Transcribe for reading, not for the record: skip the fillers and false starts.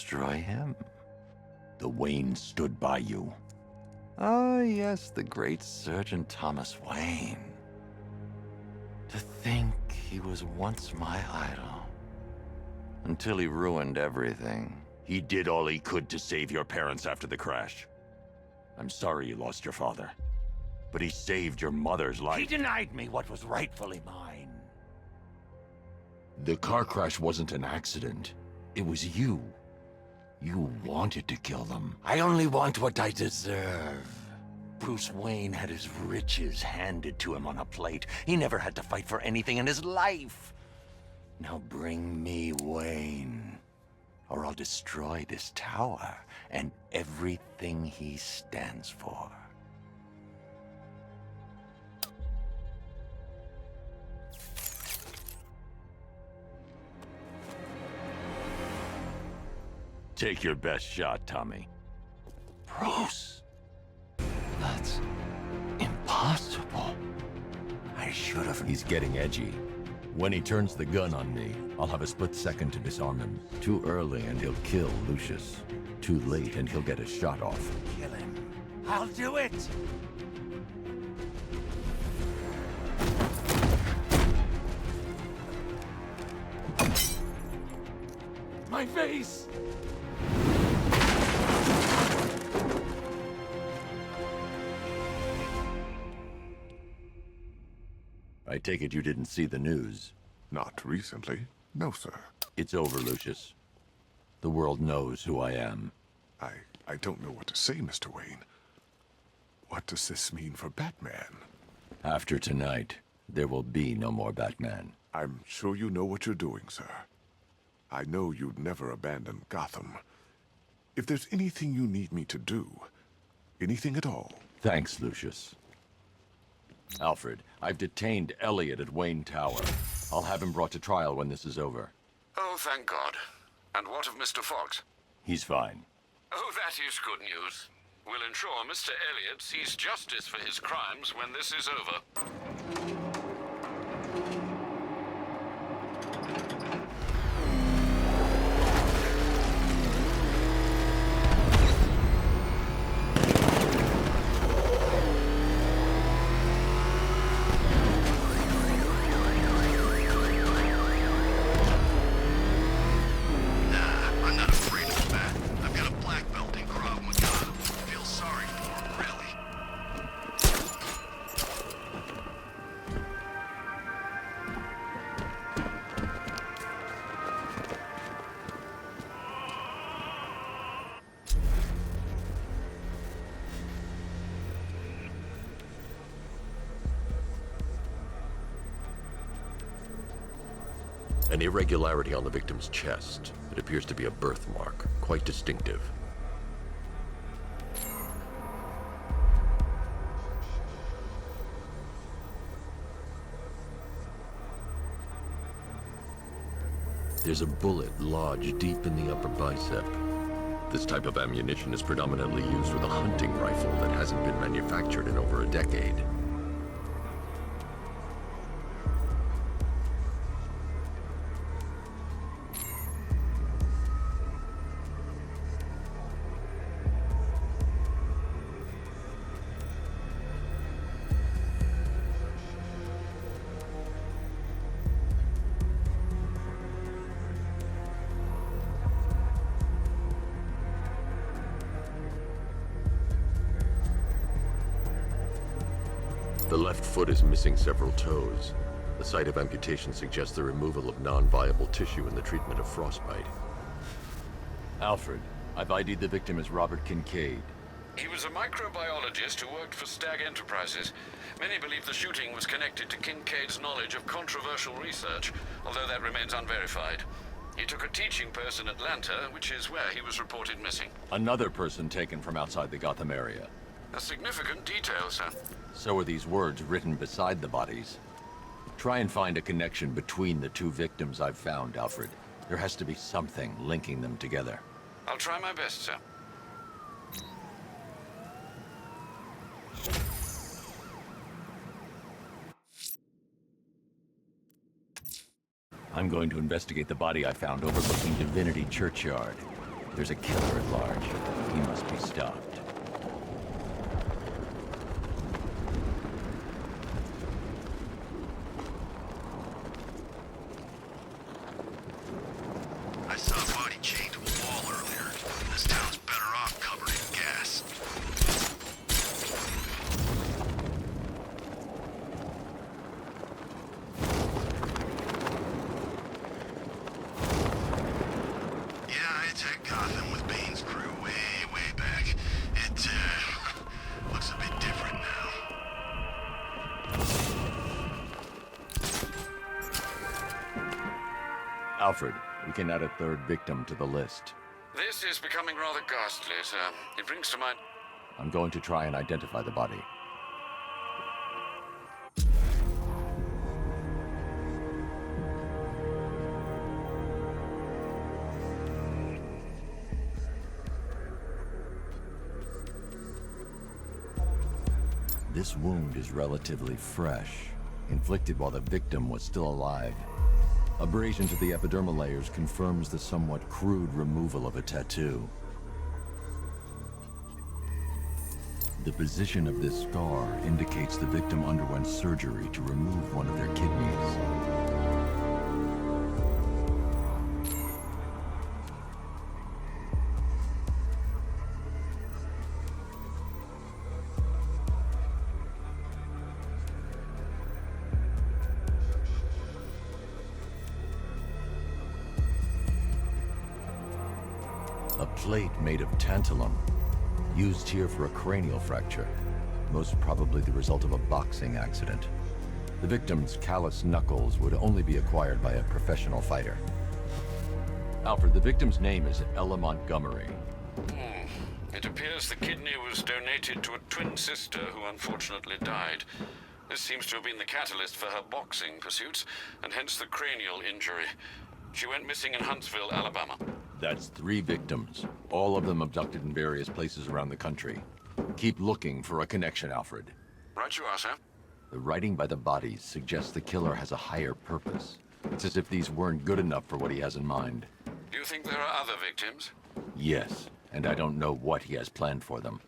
destroy him. The Wayne stood by you. Ah, yes, the great Surgeon Thomas Wayne. To think he was once my idol. Until he ruined everything. He did all he could to save your parents after the crash. I'm sorry you lost your father. But he saved your mother's life. He denied me what was rightfully mine. The car crash wasn't an accident. It was you. You wanted to kill them. I only want what I deserve. Bruce Wayne had his riches handed to him on a plate. He never had to fight for anything in his life. Now bring me Wayne, or I'll destroy this tower and everything he stands for. Take your best shot, Tommy. Bruce! That's impossible. I should have... He's getting edgy. When he turns the gun on me, I'll have a split second to disarm him. Too early and he'll kill Lucius. Too late and he'll get a shot off. Kill him. I'll do it! My face! I take it you didn't see the news. Not recently. No, sir. It's over, Lucius. The world knows who I am. I don't know what to say, Mr. Wayne. What does this mean for Batman? After tonight, there will be no more Batman. I'm sure you know what you're doing, sir. I know you'd never abandon Gotham. If there's anything you need me to do, anything at all... Thanks, Lucius. Alfred, I've detained Elliot at Wayne Tower. I'll have him brought to trial when this is over. Oh, thank God. And what of Mr. Fox? He's fine. Oh, that is good news. We'll ensure Mr. Elliot sees justice for his crimes when this is over. An irregularity on the victim's chest. It appears to be a birthmark, quite distinctive. There's a bullet lodged deep in the upper bicep. This type of ammunition is predominantly used with a hunting rifle that hasn't been manufactured in over a decade. The left foot is missing several toes. The site of amputation suggests the removal of non-viable tissue in the treatment of frostbite. Alfred, I've ID'd the victim as Robert Kincaid. He was a microbiologist who worked for Stag Enterprises. Many believe the shooting was connected to Kincaid's knowledge of controversial research, although that remains unverified. He took a teaching post in Atlanta, which is where he was reported missing. Another person taken from outside the Gotham area. A significant detail, sir. So are these words written beside the bodies. Try and find a connection between the two victims I've found, Alfred. There has to be something linking them together. I'll try my best, sir. I'm going to investigate the body I found overlooking Divinity Churchyard. There's a killer at large. He must be stopped. I saw a body chained to a wall earlier. This town's better off covered in gas. Yeah, I attacked Gotham with Bane's crew way back. It, looks a bit different now. Alfred, we can add a third victim to the list. This is becoming rather ghastly, sir. It brings to mind... I'm going to try and identify the body. This wound is relatively fresh, inflicted while the victim was still alive. Abrasion to the epidermal layers confirms the somewhat crude removal of a tattoo. The position of this scar indicates the victim underwent surgery to remove one of their kidneys. A plate made of tantalum, used here for a cranial fracture, most probably the result of a boxing accident. The victim's callous knuckles would only be acquired by a professional fighter. Alfred, the victim's name is Ella Montgomery. It appears the kidney was donated to a twin sister who unfortunately died. This seems to have been the catalyst for her boxing pursuits, and hence the cranial injury. She went missing in Huntsville, Alabama. That's 3 victims, all of them abducted in various places around the country. Keep looking for a connection, Alfred. Right you are, sir. The writing by the bodies suggests the killer has a higher purpose. It's as if these weren't good enough for what he has in mind. Do you think there are other victims? Yes, and I don't know what he has planned for them.